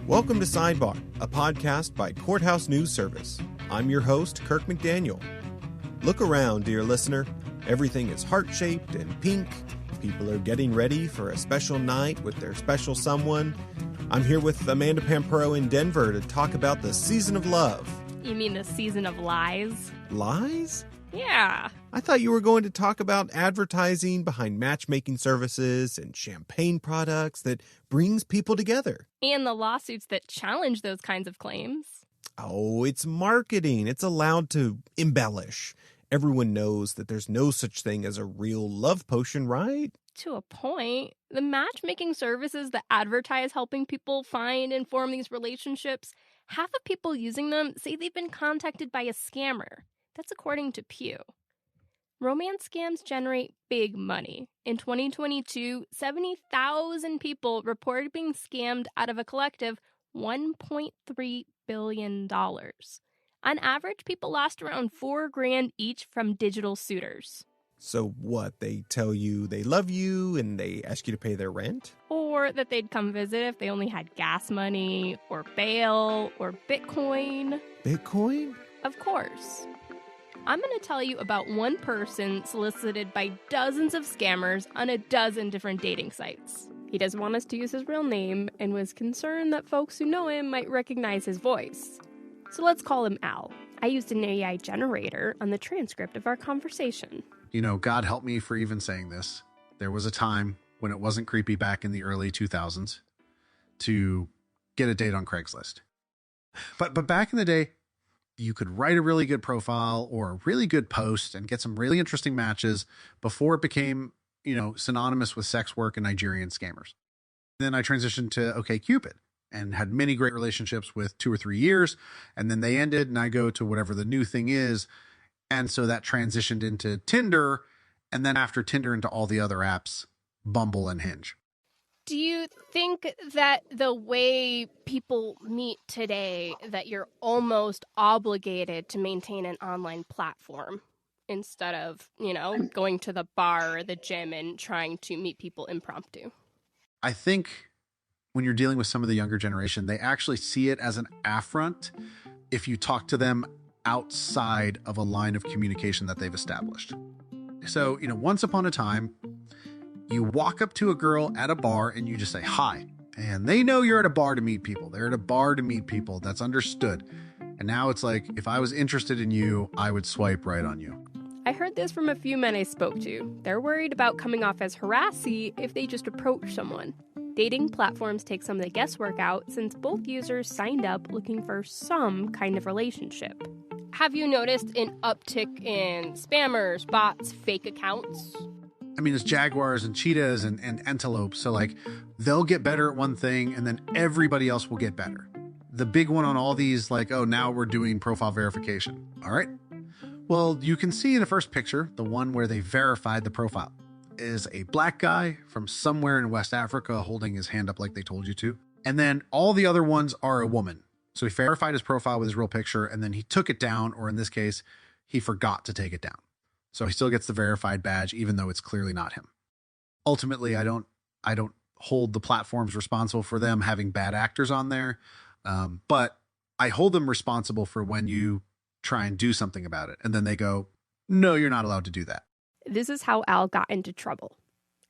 Welcome to Sidebar, a podcast by Courthouse News Service. I'm your host, Kirk McDaniel. Look around, dear listener. Everything is heart-shaped and pink. People are getting ready for a special night with their special someone. I'm here with Amanda Pampero in Denver to talk about the season of love. You mean the season of lies? Lies? Yeah. I thought you were going to talk about advertising behind matchmaking services and champagne products that brings people together. And the lawsuits that challenge those kinds of claims. Oh, it's marketing. It's allowed to embellish. Everyone knows that there's no such thing as a real love potion, right? To a point, the matchmaking services that advertise helping people find and form these relationships, half of people using them say they've been contacted by a scammer. That's according to Pew. Romance scams generate big money. In 2022, 70,000 people reported being scammed out of a collective $1.3 billion. On average, people lost around $4,000 each from digital suitors. So what, they tell you they love you and they ask you to pay their rent? Or that they'd come visit if they only had gas money, or bail, or Bitcoin. Bitcoin? Of course. I'm going to tell you about one person solicited by dozens of scammers on a dozen different dating sites. He doesn't want us to use his real name and was concerned that folks who know him might recognize his voice. So let's call him Al. I used an AI generator on the transcript of our conversation. You know, God help me for even saying this. There was a time when it wasn't creepy back in the early 2000s to get a date on Craigslist. But back in the day, you could write a really good profile or a really good post and get some really interesting matches before it became, synonymous with sex work and Nigerian scammers. Then I transitioned to OkCupid and had many great relationships with 2 or 3 years. And then they ended and I go to whatever the new thing is. And so that transitioned into Tinder. And then after Tinder into all the other apps, Bumble and Hinge. Do you think that the way people meet today, that you're almost obligated to maintain an online platform instead of, going to the bar or the gym and trying to meet people impromptu? I think when you're dealing with some of the younger generation, they actually see it as an affront if you talk to them outside of a line of communication that they've established. So, once upon a time, you walk up to a girl at a bar and you just say, hi. And they know you're at a bar to meet people. They're at a bar to meet people. That's understood. And now it's like, if I was interested in you, I would swipe right on you. I heard this from a few men I spoke to. They're worried about coming off as harassy if they just approach someone. Dating platforms take some of the guesswork out since both users signed up looking for some kind of relationship. Have you noticed an uptick in spammers, bots, fake accounts? I mean, it's jaguars and cheetahs and antelopes. So they'll get better at one thing and then everybody else will get better. The big one on all these, now we're doing profile verification. All right. Well, you can see in the first picture, the one where they verified the profile is a black guy from somewhere in West Africa holding his hand up like they told you to. And then all the other ones are a woman. So he verified his profile with his real picture and then he took it down, or in this case, he forgot to take it down. So he still gets the verified badge, even though it's clearly not him. Ultimately, I don't hold the platforms responsible for them having bad actors on there. But I hold them responsible for when you try and do something about it. And then they go, no, you're not allowed to do that. This is how Al got into trouble.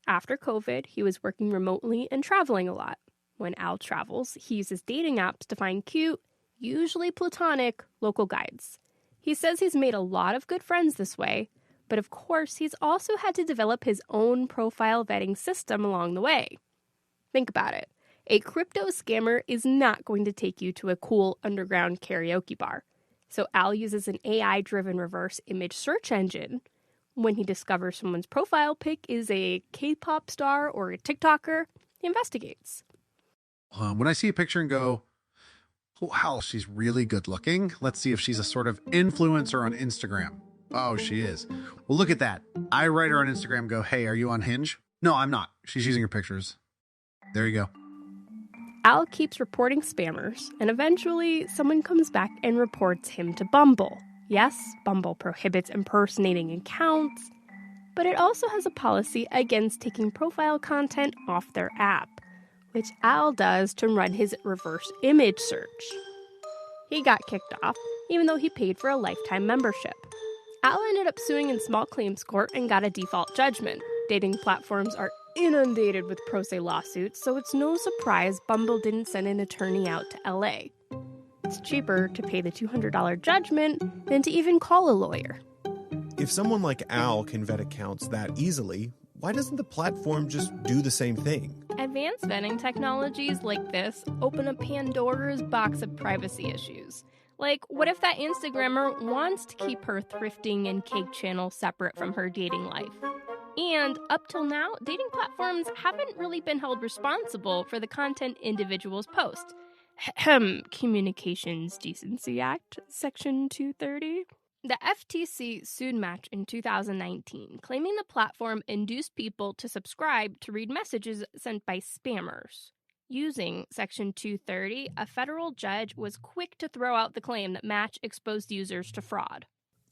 After COVID, he was working remotely and traveling a lot. When Al travels, he uses dating apps to find cute, usually platonic, local guides. He says he's made a lot of good friends this way. But of course, he's also had to develop his own profile vetting system along the way. Think about it. A crypto scammer is not going to take you to a cool underground karaoke bar. So Al uses an AI-driven reverse image search engine. When he discovers someone's profile pic is a K-pop star or a TikToker, he investigates. When I see a picture and go, oh, wow, she's really good looking. Let's see if she's a sort of influencer on Instagram. Oh, she is. Well, look at that. I write her on Instagram and go, hey, are you on Hinge? No, I'm not. She's using her pictures. There you go. Al keeps reporting spammers, and eventually someone comes back and reports him to Bumble. Yes, Bumble prohibits impersonating accounts, but it also has a policy against taking profile content off their app. which Al does to run his reverse image search. He got kicked off, even though he paid for a lifetime membership. Al ended up suing in small claims court and got a default judgment. Dating platforms are inundated with pro se lawsuits, so it's no surprise Bumble didn't send an attorney out to LA. It's cheaper to pay the $200 judgment than to even call a lawyer. If someone like Al can vet accounts that easily, why doesn't the platform just do the same thing? Advanced vetting technologies like this open a Pandora's box of privacy issues. Like, what if that Instagrammer wants to keep her thrifting and cake channel separate from her dating life? And up till now, dating platforms haven't really been held responsible for the content individuals post. Communications Decency Act, Section 230. The FTC sued Match in 2019, claiming the platform induced people to subscribe to read messages sent by spammers. Using Section 230, a federal judge was quick to throw out the claim that Match exposed users to fraud.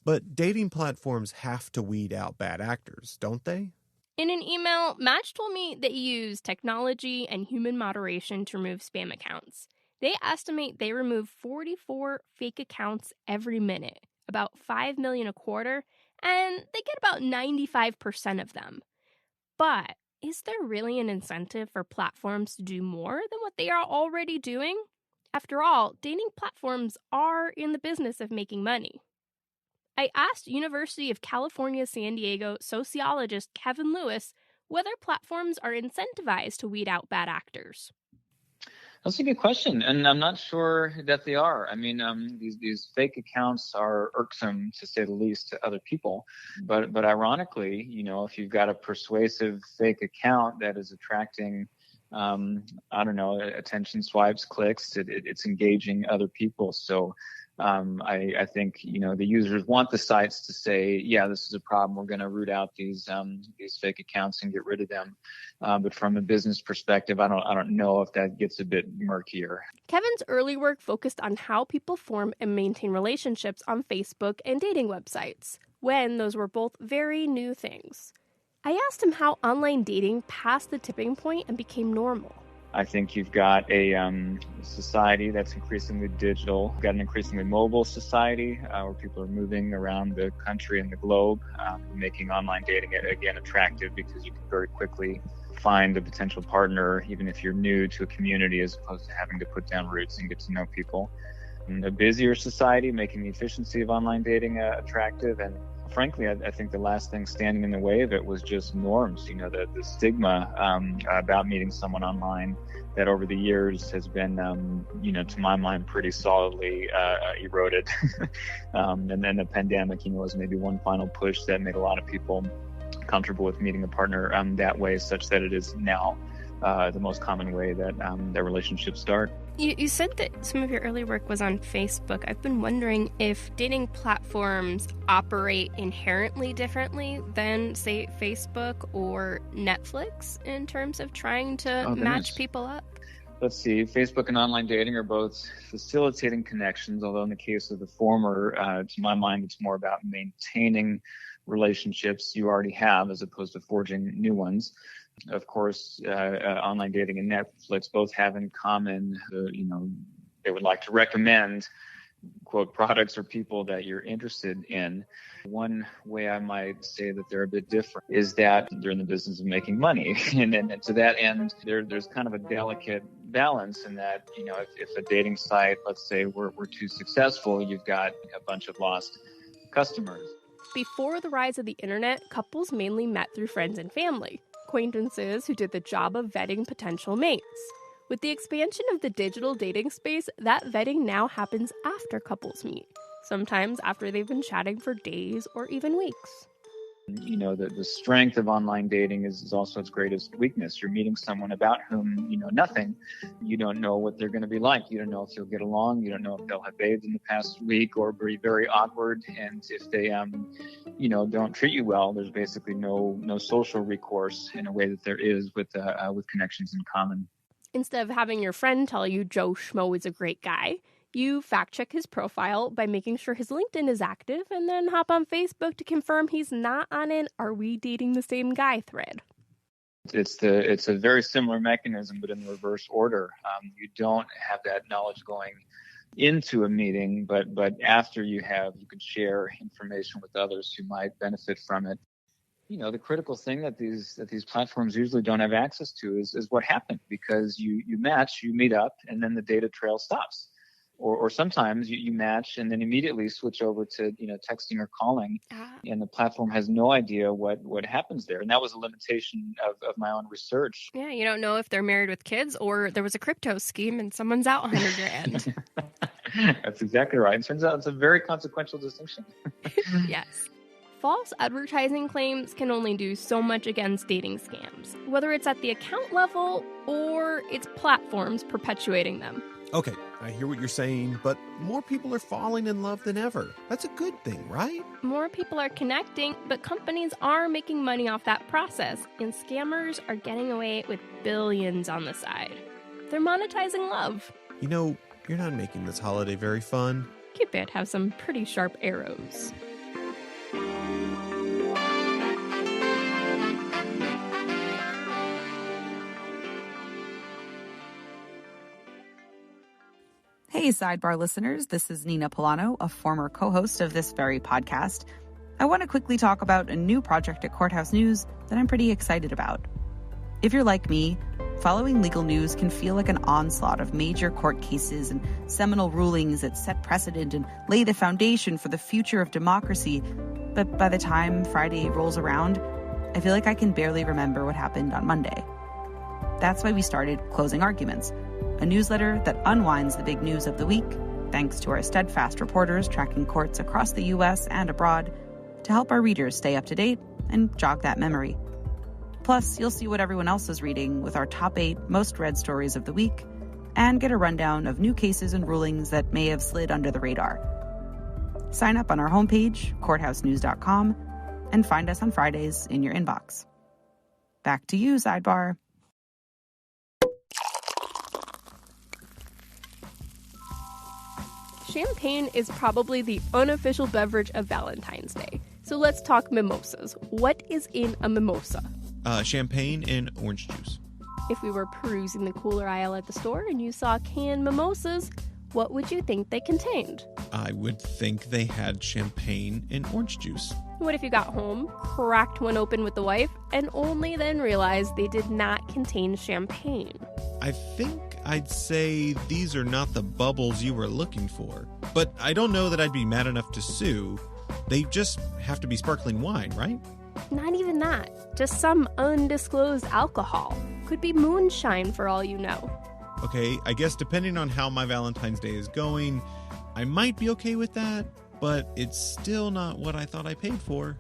But dating platforms have to weed out bad actors, don't they? In an email, Match told me they use technology and human moderation to remove spam accounts. They estimate they remove 44 fake accounts every minute, about 5 million a quarter, and they get about 95% of them. But is there really an incentive for platforms to do more than what they are already doing? After all, dating platforms are in the business of making money. I asked University of California, San Diego sociologist Kevin Lewis whether platforms are incentivized to weed out bad actors. That's a good question, and I'm not sure that they are. I mean, these fake accounts are irksome, to say the least, to other people. But ironically, if you've got a persuasive fake account that is attracting, attention swipes, clicks, it's engaging other people. So I think, the users want the sites to say, yeah, this is a problem. We're going to root out these fake accounts and get rid of them. But from a business perspective, I don't know if that gets a bit murkier. Kevin's early work focused on how people form and maintain relationships on Facebook and dating websites, when those were both very new things. I asked him how online dating passed the tipping point and became normal. I think you've got a society that's increasingly digital. You've got an increasingly mobile society where people are moving around the country and the globe, making online dating, again, attractive because you can very quickly find a potential partner, even if you're new to a community, as opposed to having to put down roots and get to know people. And a busier society, making the efficiency of online dating attractive. And frankly, I think the last thing standing in the way of it was just norms. The stigma about meeting someone online that over the years has been, to my mind, pretty solidly eroded. And then the pandemic, was maybe one final push that made a lot of people comfortable with meeting a partner that way, such that it is now the most common way that their relationships start. You said that some of your early work was on Facebook. I've been wondering if dating platforms operate inherently differently than, say, Facebook or Netflix in terms of trying to match people up. Let's see. Facebook and online dating are both facilitating connections, although in the case of the former, to my mind, it's more about maintaining relationships you already have as opposed to forging new ones. Of course, online dating and Netflix both have in common, they would like to recommend, quote, products or people that you're interested in. One way I might say that they're a bit different is that they're in the business of making money. and to that end, there's kind of a delicate balance in that, if a dating site, let's say, were too successful, you've got a bunch of lost customers. Before the rise of the internet, couples mainly met through friends and family, acquaintances who did the job of vetting potential mates. With the expansion of the digital dating space, that vetting now happens after couples meet, sometimes after they've been chatting for days or even weeks. The strength of online dating is also its greatest weakness. You're meeting someone about whom you know nothing. You don't know what they're going to be like. You don't know if you'll get along. You don't know if they'll have bathed in the past week or be very awkward. And if they, don't treat you well, there's basically no social recourse in a way that there is with connections in common. Instead of having your friend tell you Joe Schmo is a great guy, you fact-check his profile by making sure his LinkedIn is active and then hop on Facebook to confirm he's not on an "Are we dating the same guy" thread. It's a very similar mechanism, but in the reverse order. You don't have that knowledge going into a meeting, but after you could share information with others who might benefit from it. The critical thing that these platforms usually don't have access to is what happened, because you match, you meet up, and then the data trail stops. Or sometimes you match and then immediately switch over to texting or calling, and the platform has no idea what happens there. And that was a limitation of my own research. Yeah, you don't know if they're married with kids or there was a crypto scheme and someone's out $100,000. That's exactly right. It turns out it's a very consequential distinction. Yes. False advertising claims can only do so much against dating scams, whether it's at the account level or it's platforms perpetuating them. Okay, I hear what you're saying, but more people are falling in love than ever. That's a good thing, right? More people are connecting, but companies are making money off that process, and scammers are getting away with billions on the side. They're monetizing love. You're not making this holiday very fun. Cupid has some pretty sharp arrows. Hey, Sidebar listeners, this is Nina Polano, a former co-host of this very podcast. I want to quickly talk about a new project at Courthouse News that I'm pretty excited about. If you're like me, following legal news can feel like an onslaught of major court cases and seminal rulings that set precedent and lay the foundation for the future of democracy. But by the time Friday rolls around, I feel like I can barely remember what happened on Monday. That's why we started Closing Arguments, a newsletter that unwinds the big news of the week, thanks to our steadfast reporters tracking courts across the U.S. and abroad, to help our readers stay up to date and jog that memory. Plus, you'll see what everyone else is reading with our top 8 most read stories of the week, and get a rundown of new cases and rulings that may have slid under the radar. Sign up on our homepage, courthousenews.com, and find us on Fridays in your inbox. Back to you, Sidebar. Champagne is probably the unofficial beverage of Valentine's Day. So let's talk mimosas. What is in a mimosa? Champagne and orange juice. If we were perusing the cooler aisle at the store and you saw canned mimosas, what would you think they contained? I would think they had champagne and orange juice. What if you got home, cracked one open with the wife, and only then realized they did not contain champagne? I think I'd say these are not the bubbles you were looking for. But I don't know that I'd be mad enough to sue. They just have to be sparkling wine, right? Not even that. Just some undisclosed alcohol. Could be moonshine for all you know. Okay, I guess depending on how my Valentine's Day is going, I might be okay with that, but it's still not what I thought I paid for.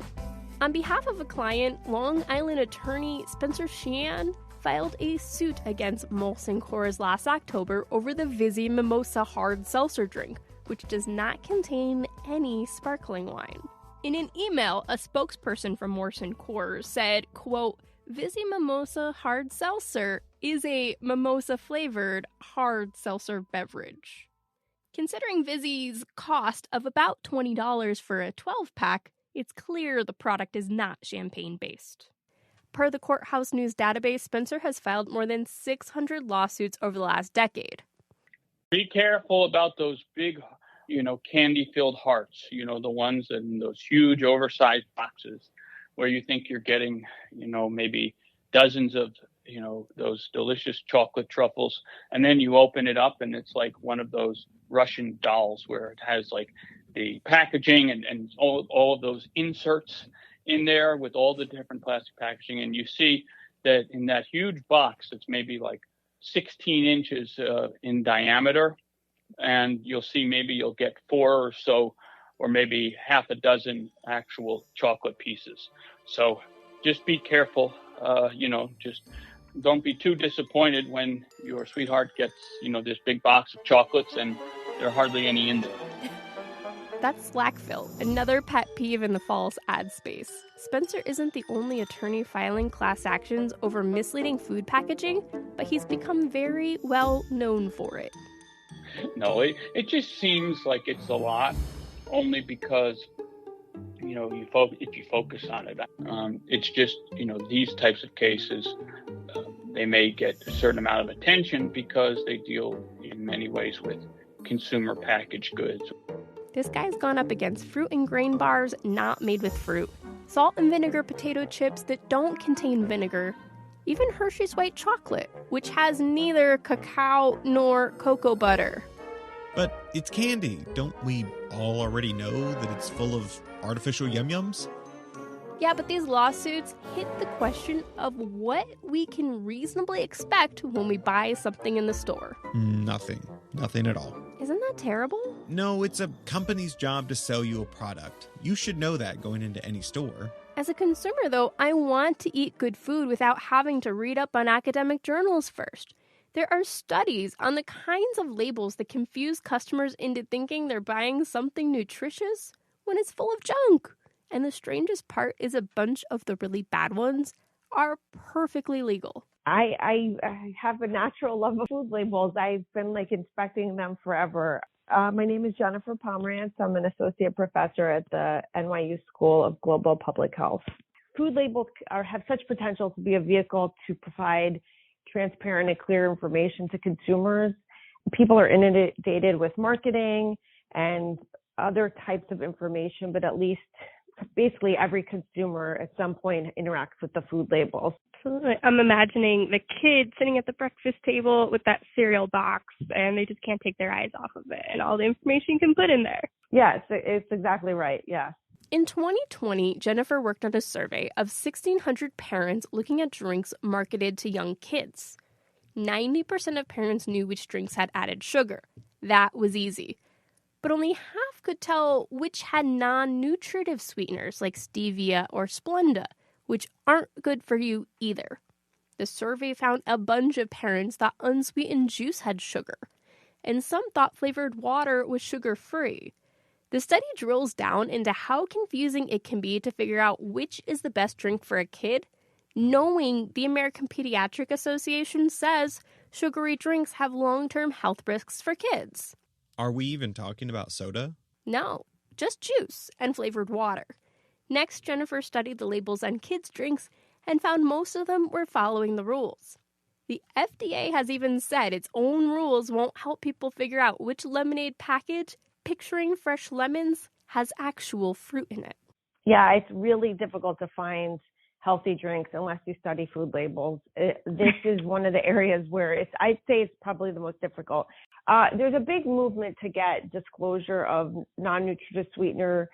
On behalf of a client, Long Island attorney Spencer Sheehan filed a suit against Molson Coors last October over the Vizzy Mimosa hard seltzer drink, which does not contain any sparkling wine. In an email, a spokesperson from Molson Coors said, quote, Vizzy Mimosa hard seltzer is a mimosa-flavored hard seltzer beverage. Considering Vizzy's cost of about $20 for a 12-pack, it's clear the product is not champagne-based. Per the Courthouse News database, Spencer has filed more than 600 lawsuits over the last decade. Be careful about those big, candy-filled hearts, the ones in those huge oversized boxes where you think you're getting, maybe dozens of, those delicious chocolate truffles. And then you open it up and it's like one of those Russian dolls where it has like the packaging and all of those inserts in there with all the different plastic packaging. And you see that in that huge box, it's maybe like 16 inches in diameter. And you'll get 4 or so, or maybe half a dozen actual chocolate pieces. So just be careful, just don't be too disappointed when your sweetheart gets, this big box of chocolates and there are hardly any in there. That's slack-fill, another pet peeve in the false ad space. Spencer isn't the only attorney filing class actions over misleading food packaging, but he's become very well known for it. No, it just seems like it's a lot, only because if you focus on it. It's just, these types of cases, they may get a certain amount of attention because they deal in many ways with consumer packaged goods. This guy's gone up against fruit and grain bars not made with fruit, salt and vinegar potato chips that don't contain vinegar, even Hershey's white chocolate, which has neither cacao nor cocoa butter. But it's candy. Don't we all already know that it's full of artificial yum-yums? Yeah, but these lawsuits hit the question of what we can reasonably expect when we buy something in the store. Nothing at all. Isn't that terrible? No, it's a company's job to sell you a product. You should know that going into any store. As a consumer, though, I want to eat good food without having to read up on academic journals first. There are studies on the kinds of labels that confuse customers into thinking they're buying something nutritious when it's full of junk. And the strangest part is a bunch of the really bad ones are perfectly legal. I have a natural love of food labels. I've been inspecting them forever. My name is Jennifer Pomerantz. I'm an associate professor at the NYU School of Global Public Health. Food labels have such potential to be a vehicle to provide transparent and clear information to consumers. People are inundated with marketing and other types of information, but at least basically every consumer at some point interacts with the food labels. I'm imagining the kid sitting at the breakfast table with that cereal box, and they just can't take their eyes off of it and all the information you can put in there. Yes, it's exactly right. Yeah. In 2020, Jennifer worked on a survey of 1,600 parents looking at drinks marketed to young kids. 90% of parents knew which drinks had added sugar. That was easy. But only half could tell which had non-nutritive sweeteners like stevia or Splenda, which aren't good for you either. The survey found a bunch of parents thought unsweetened juice had sugar, and some thought flavored water was sugar-free. The study drills down into how confusing it can be to figure out which is the best drink for a kid, knowing the American Pediatric Association says sugary drinks have long-term health risks for kids. Are we even talking about soda? No, just juice and flavored water. Next, Jennifer studied the labels on kids' drinks and found most of them were following the rules. The FDA has even said its own rules won't help people figure out which lemonade package, picturing fresh lemons, has actual fruit in it. Yeah, it's really difficult to find healthy drinks unless you study food labels. This is one of the areas where I'd say it's probably the most difficult. There's a big movement to get disclosure of non-nutritive sweetener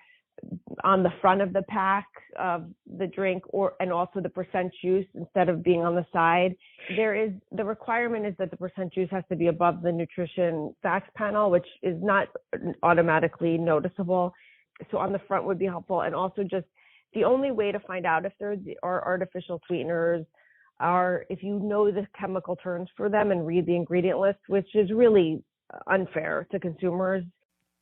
on the front of the pack of the drink, and also the percent juice instead of being on the side. The requirement is that the percent juice has to be above the nutrition facts panel, which is not automatically noticeable. So on the front would be helpful. And also just the only way to find out if there are artificial sweeteners are if you know the chemical terms for them and read the ingredient list, which is really unfair to consumers.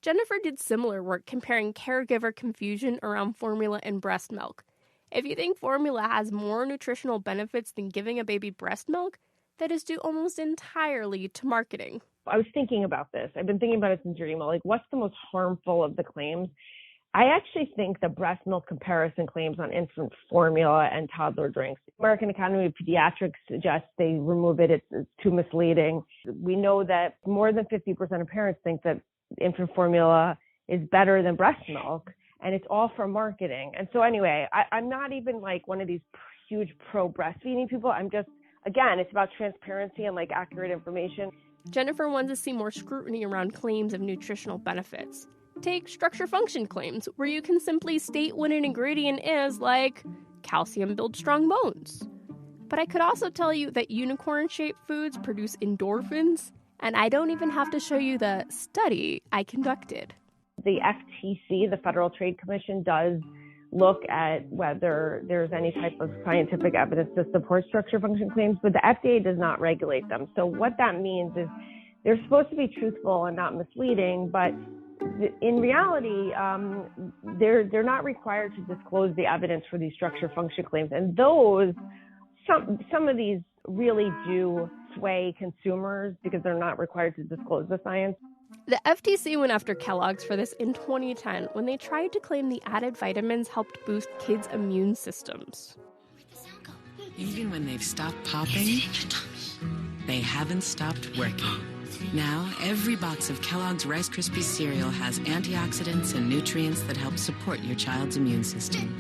Jennifer did similar work comparing caregiver confusion around formula and breast milk. If you think formula has more nutritional benefits than giving a baby breast milk, that is due almost entirely to marketing. I was thinking about this. I've been thinking about it since your email. What's the most harmful of the claims? I actually think the breast milk comparison claims on infant formula and toddler drinks. American Academy of Pediatrics suggests they remove it. It's too misleading. We know that more than 50% of parents think that infant formula is better than breast milk, and it's all for marketing. And so anyway, I'm not even one of these huge pro-breastfeeding people. I'm just, again, it's about transparency and accurate information. Jennifer wants to see more scrutiny around claims of nutritional benefits. Take structure-function claims, where you can simply state what an ingredient is, like calcium builds strong bones. But I could also tell you that unicorn-shaped foods produce endorphins, and I don't even have to show you the study I conducted. The FTC, the Federal Trade Commission, does look at whether there's any type of scientific evidence to support structure-function claims, but the FDA does not regulate them. So what that means is they're supposed to be truthful and not misleading, but in reality, they're not required to disclose the evidence for these structure-function claims. And some of these really do sway consumers because they're not required to disclose the science. The FTC went after Kellogg's for this in 2010 when they tried to claim the added vitamins helped boost kids' immune systems. Even when they've stopped popping, they haven't stopped working. Now, every box of Kellogg's Rice Krispies cereal has antioxidants and nutrients that help support your child's immune system.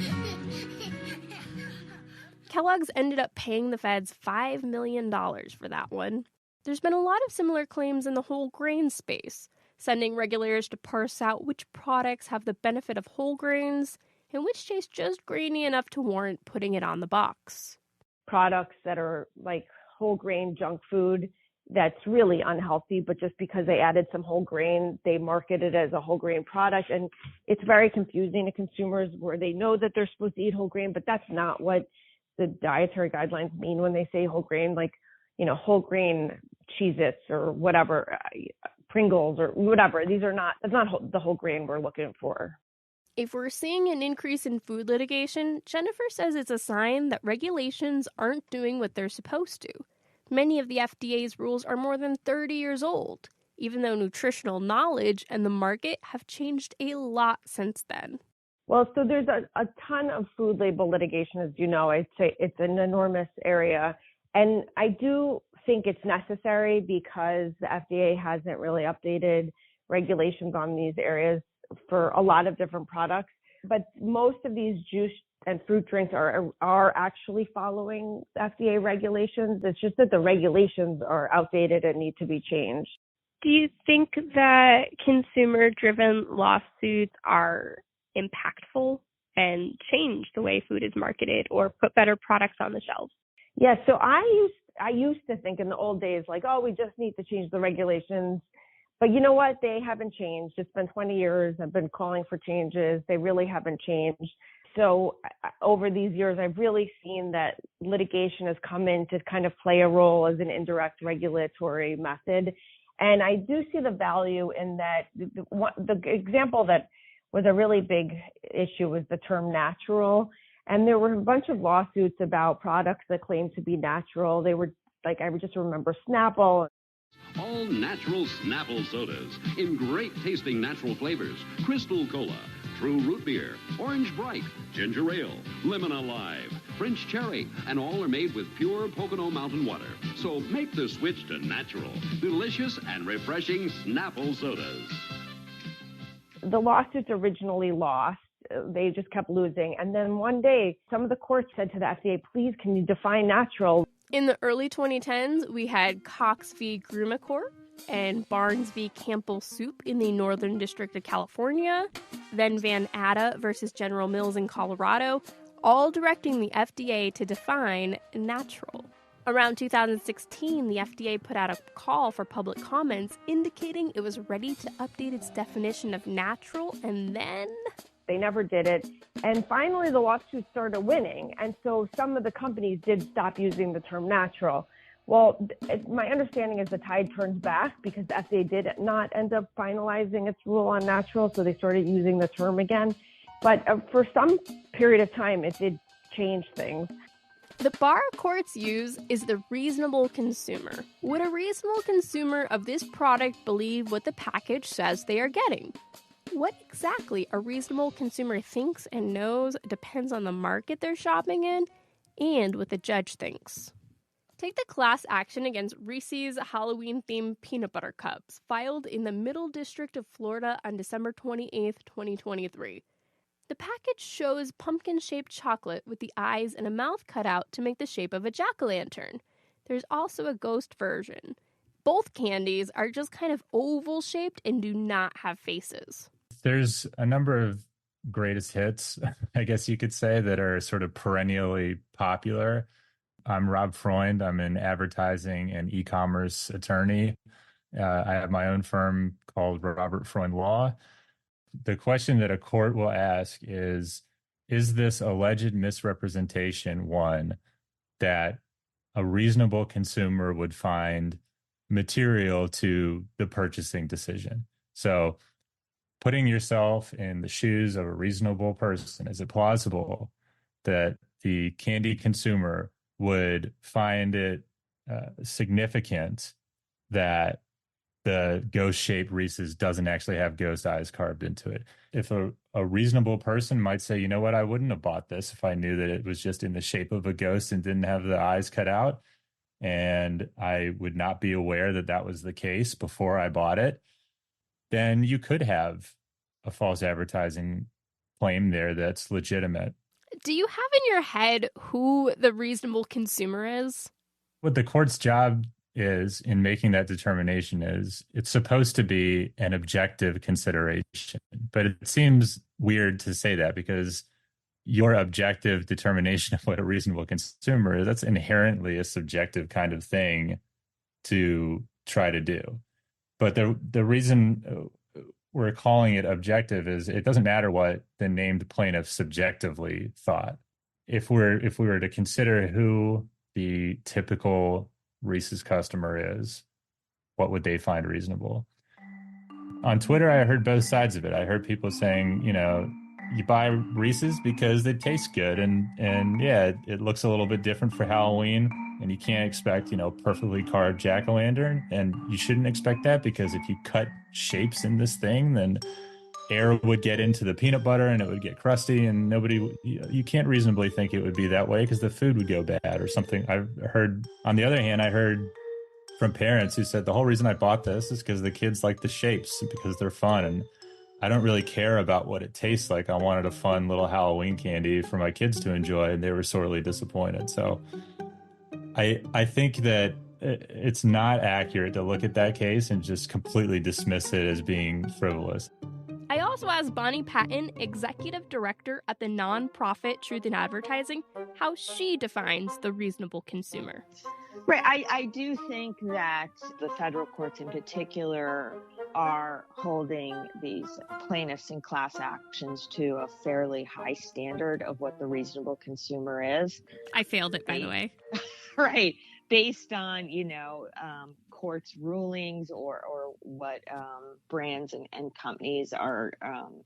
Kellogg's ended up paying the feds $5 million for that one. There's been a lot of similar claims in the whole grain space, sending regulators to parse out which products have the benefit of whole grains and which taste just grainy enough to warrant putting it on the box. Products that are like whole grain junk food that's really unhealthy, but just because they added some whole grain, they market it as a whole grain product. And it's very confusing to consumers where they know that they're supposed to eat whole grain, but that's not what the dietary guidelines mean when they say whole grain, like, you know, whole grain Cheez-Its or whatever, Pringles or whatever. That's not the whole grain we're looking for. If we're seeing an increase in food litigation, Jennifer says it's a sign that regulations aren't doing what they're supposed to. Many of the FDA's rules are more than 30 years old, even though nutritional knowledge and the market have changed a lot since then. Well, so there's a ton of food label litigation, as you know. I'd say it's an enormous area. And I do think it's necessary because the FDA hasn't really updated regulations on these areas for a lot of different products. But most of these juice and fruit drinks are actually following FDA regulations. It's just that the regulations are outdated and need to be changed. Do you think that consumer-driven lawsuits are impactful and change the way food is marketed or put better products on the shelves? Yeah, so I used to think in the old days, like, oh, we just need to change the regulations. But you know what? They haven't changed. It's been 20 years. I've been calling for changes. They really haven't changed. So over these years, I've really seen that litigation has come in to kind of play a role as an indirect regulatory method. And I do see the value in that. The example that was a really big issue was the term natural. And there were a bunch of lawsuits about products that claimed to be natural. They were like, I would just remember Snapple. All natural Snapple sodas in great tasting natural flavors. Crystal Cola, True Root Beer, Orange Bright, Ginger Ale, Lemon Alive, French Cherry, and all are made with pure Pocono Mountain water. So make the switch to natural, delicious, and refreshing Snapple sodas. The lawsuits originally lost. They just kept losing. And then one day, some of the courts said to the FDA, please, can you define natural? In the early 2010s, we had Cox v. Grumacore and Barnes v. Campbell Soup in the Northern District of California, then Van Atta versus General Mills in Colorado, all directing the FDA to define natural. Around 2016, the FDA put out a call for public comments indicating it was ready to update its definition of natural, and then they never did it. And finally, the lawsuits started winning. And so some of the companies did stop using the term natural. Well, my understanding is the tide turns back because the FDA did not end up finalizing its rule on natural. So they started using the term again. But for some period of time, it did change things. The bar courts use is the reasonable consumer. Would a reasonable consumer of this product believe what the package says they are getting? What exactly a reasonable consumer thinks and knows depends on the market they're shopping in and what the judge thinks. Take the class action against Reese's Halloween-themed peanut butter cups, filed in the Middle District of Florida on December 28, 2023. The package shows pumpkin-shaped chocolate with the eyes and a mouth cut out to make the shape of a jack-o'-lantern. There's also a ghost version. Both candies are just kind of oval-shaped and do not have faces. There's a number of greatest hits, I guess you could say, that are sort of perennially popular. I'm Rob Freund. I'm an advertising and e-commerce attorney. I have my own firm called Robert Freund Law. The question that a court will ask is this alleged misrepresentation one that a reasonable consumer would find material to the purchasing decision? So putting yourself in the shoes of a reasonable person, is it plausible that the candy consumer would find it significant that the ghost-shaped Reese's doesn't actually have ghost eyes carved into it. If a reasonable person might say, you know what, I wouldn't have bought this if I knew that it was just in the shape of a ghost and didn't have the eyes cut out, and I would not be aware that that was the case before I bought it, then you could have a false advertising claim there that's legitimate. Do you have in your head who the reasonable consumer is? What the court's job is in making that determination is it's supposed to be an objective consideration. But it seems weird to say that because your objective determination of what a reasonable consumer is, that's inherently a subjective kind of thing to try to do. But the reason we're calling it objective is it doesn't matter what the named plaintiff subjectively thought. If we were to consider who the typical Reese's customer is, what would they find reasonable? On Twitter, I heard both sides of it. I heard people saying, you buy Reese's because they taste good, and yeah, it looks a little bit different for Halloween, and you can't expect, perfectly carved jack-o'-lantern, and you shouldn't expect that because if you cut shapes in this thing, then air would get into the peanut butter and it would get crusty, and you can't reasonably think it would be that way because the food would go bad or something. On the other hand, I heard from parents who said the whole reason I bought this is because the kids like the shapes because they're fun, and I don't really care about what it tastes like. I wanted a fun little Halloween candy for my kids to enjoy, and they were sorely disappointed. So I think that it's not accurate to look at that case and just completely dismiss it as being frivolous. I also asked Bonnie Patton, executive director at the nonprofit Truth in Advertising, how she defines the reasonable consumer. Right. I do think that the federal courts in particular are holding these plaintiffs in class actions to a fairly high standard of what the reasonable consumer is. I failed it, by the way. Right. Based on, courts' rulings or what brands and companies are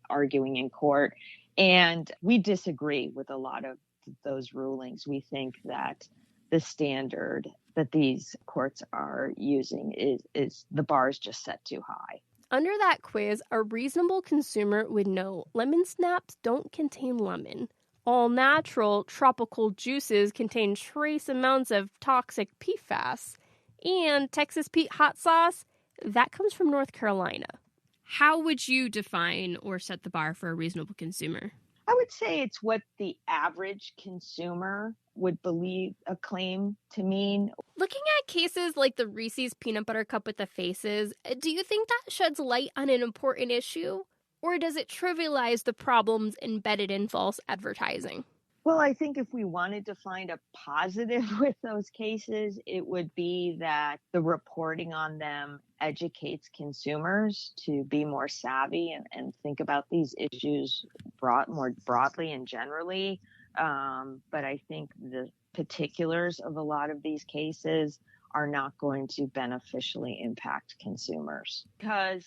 arguing in court. And we disagree with a lot of those rulings. We think that the standard that these courts are using is the bar is just set too high. Under that quiz, a reasonable consumer would know lemon snaps don't contain lemon. All natural tropical juices contain trace amounts of toxic PFAS. And Texas Pete hot sauce, that comes from North Carolina. How would you define or set the bar for a reasonable consumer? I would say it's what the average consumer would believe a claim to mean. Looking at cases like the Reese's peanut butter cup with the faces, do you think that sheds light on an important issue? Or does it trivialize the problems embedded in false advertising? Well, I think if we wanted to find a positive with those cases, it would be that the reporting on them educates consumers to be more savvy and think about these issues more broadly and generally. But I think the particulars of a lot of these cases are not going to beneficially impact consumers because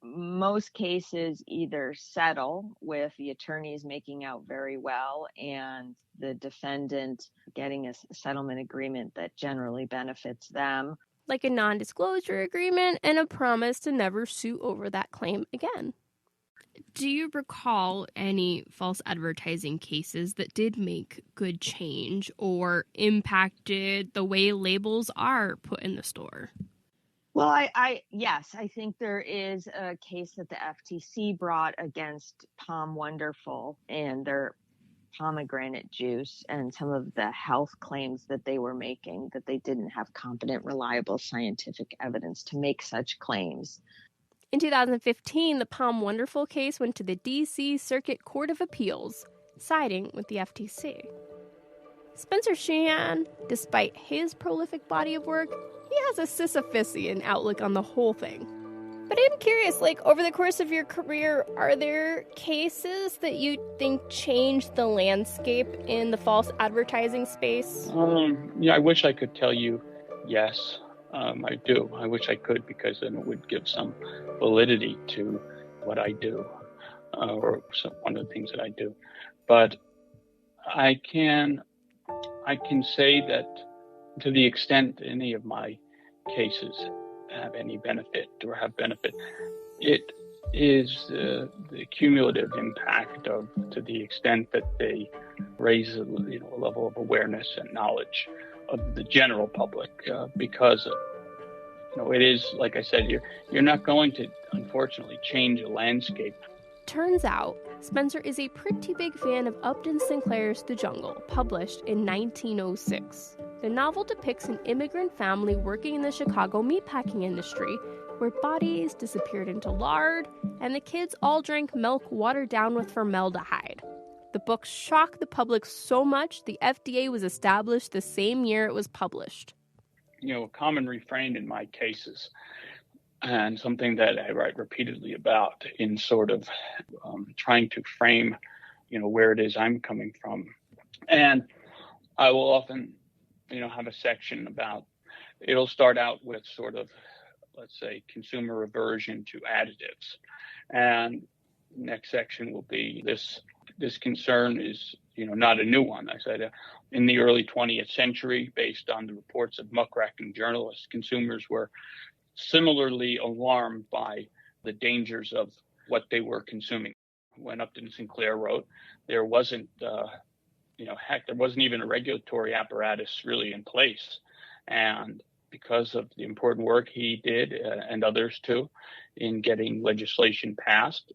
most cases either settle with the attorneys making out very well and the defendant getting a settlement agreement that generally benefits them. Like a non-disclosure agreement and a promise to never sue over that claim again. Do you recall any false advertising cases that did make good change or impacted the way labels are put in the store? Well, yes, I think there is a case that the FTC brought against Palm Wonderful and their pomegranate juice and some of the health claims that they were making, that they didn't have competent, reliable scientific evidence to make such claims. In 2015, the Palm Wonderful case went to the D.C. Circuit Court of Appeals, siding with the FTC. Spencer Sheehan, despite his prolific body of work, he has a Sisyphusian outlook on the whole thing. But I'm curious, over the course of your career, are there cases that you think changed the landscape in the false advertising space? I wish I could tell you yes. I do. I wish I could, because then it would give some validity to what I do, or one of the things that I do. But I can say that to the extent any of my cases have any benefit or have benefit. It is the cumulative impact of, to the extent that they raise a level of awareness and knowledge of the general public, because it is, like I said, you're not going to, unfortunately, change a landscape. Turns out, Spencer is a pretty big fan of Upton Sinclair's The Jungle, published in 1906. The novel depicts an immigrant family working in the Chicago meatpacking industry, where bodies disappeared into lard, and the kids all drank milk watered down with formaldehyde. The book shocked the public so much, the FDA was established the same year it was published. A common refrain in my cases, and something that I write repeatedly about in sort of trying to frame, where it is I'm coming from. And I will often, have a section about, it'll start out with sort of, let's say, consumer aversion to additives. And next section will be this concern is, not a new one. I said in the early 20th century, based on the reports of muckraking journalists, consumers were similarly alarmed by the dangers of what they were consuming. When Upton Sinclair wrote, there wasn't, there wasn't even a regulatory apparatus really in place. And because of the important work he did, and others too, in getting legislation passed,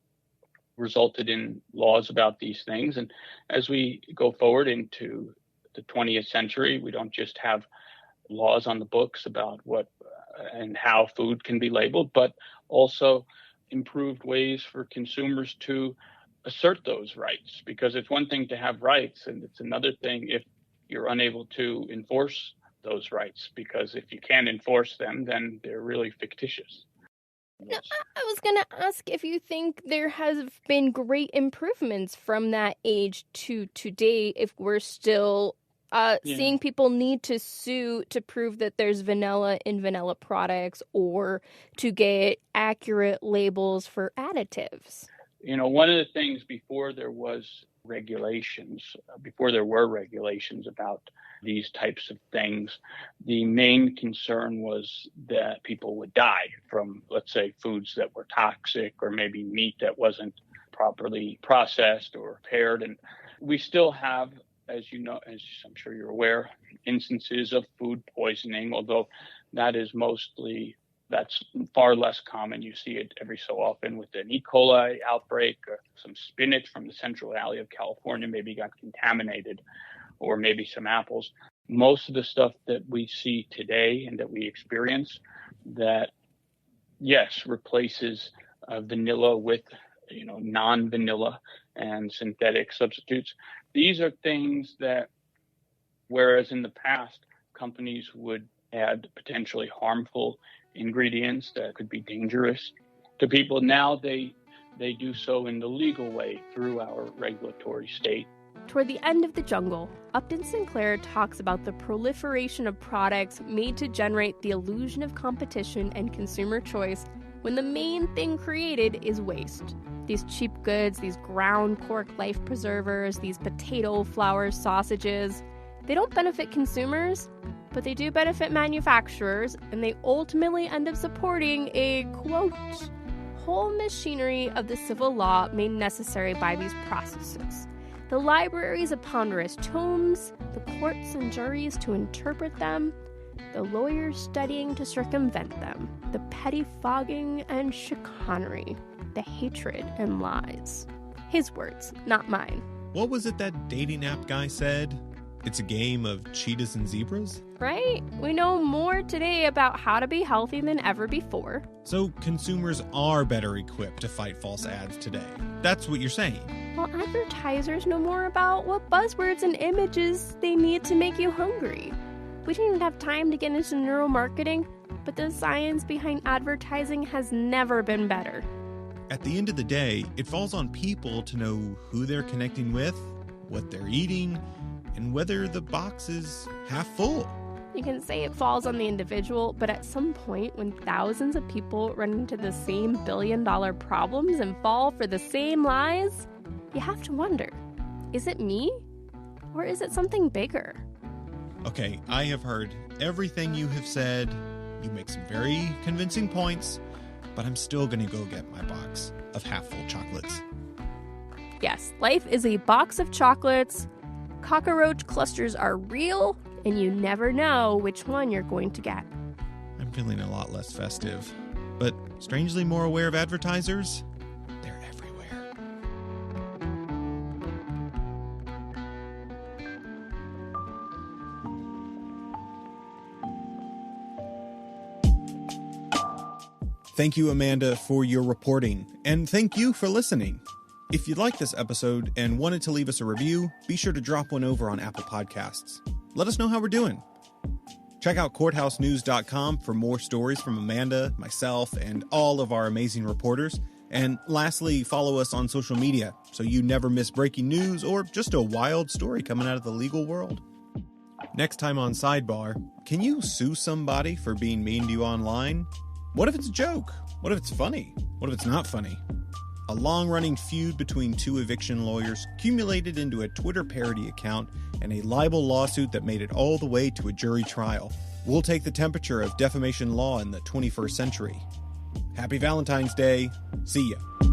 resulted in laws about these things. And as we go forward into the 20th century, we don't just have laws on the books about what and how food can be labeled, but also improved ways for consumers to assert those rights. Because it's one thing to have rights, and it's another thing if you're unable to enforce those rights, because if you can't enforce them, then they're really fictitious. Now, I was going to ask if you think there has been great improvements from that age to today, if we're still seeing people need to sue to prove that there's vanilla in vanilla products or to get accurate labels for additives. One of the things before there were regulations about these types of things, the main concern was that people would die from, let's say, foods that were toxic, or maybe meat that wasn't properly processed or prepared. And we still have, as I'm sure you're aware, instances of food poisoning, although that's far less common. You see it every so often with an E. coli outbreak, or some spinach from the Central Valley of California maybe got contaminated, or maybe some apples. Most of the stuff that we see today and that we experience that, yes, replaces vanilla with, non-vanilla and synthetic substitutes. These are things that, whereas in the past, companies would add potentially harmful ingredients that could be dangerous to people, now they do so in the legal way through our regulatory state. Toward the end of The Jungle, Upton Sinclair talks about the proliferation of products made to generate the illusion of competition and consumer choice when the main thing created is waste. These cheap goods, these ground cork life preservers, these potato flour sausages, they don't benefit consumers, but they do benefit manufacturers, and they ultimately end up supporting a, quote, whole machinery of the civil law made necessary by these processes. The libraries of ponderous tomes, the courts and juries to interpret them, the lawyers studying to circumvent them, the pettifogging and chicanery, the hatred and lies. His words, not mine. What was it that dating app guy said? It's a game of cheetahs and zebras? Right? We know more today about how to be healthy than ever before. So consumers are better equipped to fight false ads today. That's what you're saying. Well, advertisers know more about what buzzwords and images they need to make you hungry. We didn't even have time to get into neuromarketing, but the science behind advertising has never been better. At the end of the day, it falls on people to know who they're connecting with, what they're eating, and whether the box is half full. You can say it falls on the individual, but at some point, when thousands of people run into the same billion-dollar problems and fall for the same lies, you have to wonder, is it me? Or is it something bigger? Okay, I have heard everything you have said, You make some very convincing points, but I'm still going to go get my box of half-full chocolates. Yes, life is a box of chocolates. Cockroach clusters are real, and you never know which one you're going to get. I'm feeling a lot less festive, but strangely more aware of advertisers. They're everywhere. Thank you, Amanda, for your reporting, and thank you for listening. If you liked this episode and wanted to leave us a review, be sure to drop one over on Apple Podcasts. Let us know how we're doing. Check out courthousenews.com for more stories from Amanda, myself, and all of our amazing reporters. And lastly, follow us on social media so you never miss breaking news or just a wild story coming out of the legal world. Next time on Sidebar, can you sue somebody for being mean to you online? What if it's a joke? What if it's funny? What if it's not funny? A long-running feud between two eviction lawyers accumulated into a Twitter parody account and a libel lawsuit that made it all the way to a jury trial. We'll take the temperature of defamation law in the 21st century. Happy Valentine's Day. See ya.